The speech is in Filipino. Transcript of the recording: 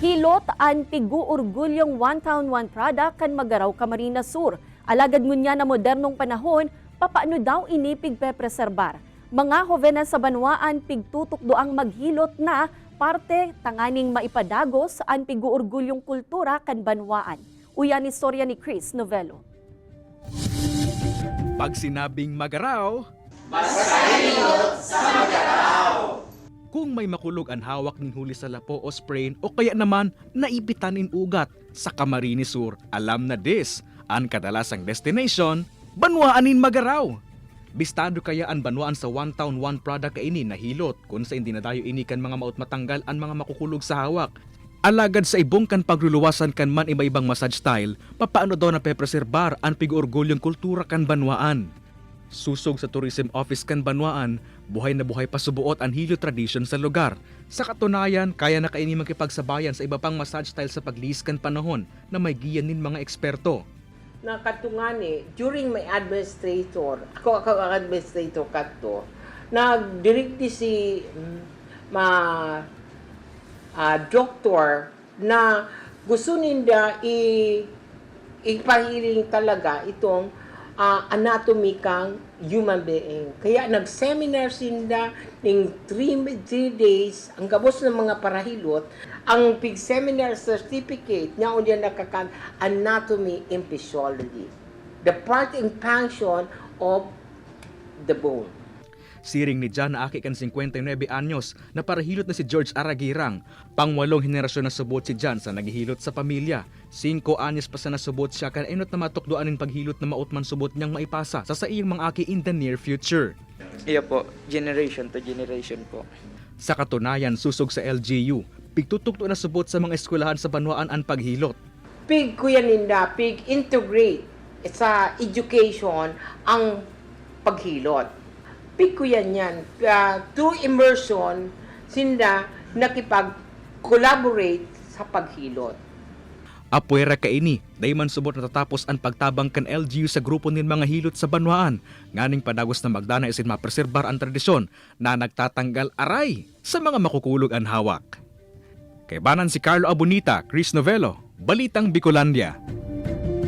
Hilot an piguorgulyong one town one product kan Magaraw, Camarines Sur. Alagad ngunya na modernong panahon, papaano daw ini pigpepreserbar? Mga hovenas sa banwaan pigtutok doang maghilot na parte tanganing maipadagos an piguorgulyong kultura kan banwaan. Uyan istorya ni Chris Novello. Pag sinabing Magaraw, Basta hilot sa Magaraw! Kung may makulog ang hawak ning huli sa lapo o sprain o kaya naman naipitan in ugat sa Camarines Sur, alam na this, ang kadalasang destination, Banwaanin Magaraw. Bistado kaya ang banwaan sa one town one product kaini na hilot kung sa hindi nadayo ini kan mga maut matanggal ang mga makukulog sa hawak. Alagad sa ibong kan pagluluwasan kan man iba-ibang massage style, papaano daw na pepreserbar ang pig-orgulyong kultura kan banwaan. Susog sa Tourism Office kan Banwaan, buhay na buhay pasubuot ang hilot tradition sa lugar. Sa katunayan, kaya na kaini makipagsabayan sa iba pang massage style sa pagliis kan panahon na may giyan nin mga eksperto. Nakatungani, during my administrator, ako ang administrator kato, nagdirekti si doktor na gusto ninda ipahiling talaga itong anatomy kang human being. Kaya nag-seminar sinda ng 3 days, ang gabos ng mga parahilot, ang pig-seminar certificate niya o diyan nakakan anatomy and physiology. The part and function of the bone. Siring ni John na aki kan 59 anyos na parahilot na si George Aragirang. Pang-8 henerasyon na subot si John sa naghihilot sa pamilya. 5 anyos pa sa nasubot siya kan enot na matukdoanin paghilot na mautman subot niyang maipasa sa iyang mga aki in the near future. Iya po, generation to generation po. Sa katunayan, susog sa LGU, pigtutukto na subot sa mga eskwelahan sa Banwaan ang paghilot. Pig kuya ninda, pig integrate sa education ang paghilot. Pig kuya niyan, through immersion, sinda nakipag-collaborate sa paghilot. Apuera kaini, dayman subot natatapos ang pagtabang kan LGU sa grupo nin mga hilot sa Banwaan. Nganing padagos na magdana isin mapreserbar ang tradisyon na nagtatanggal aray sa mga makukulog ang hawak. Kay banan si Carlo Abunita, Chris Novello, Balitang Bicolandia.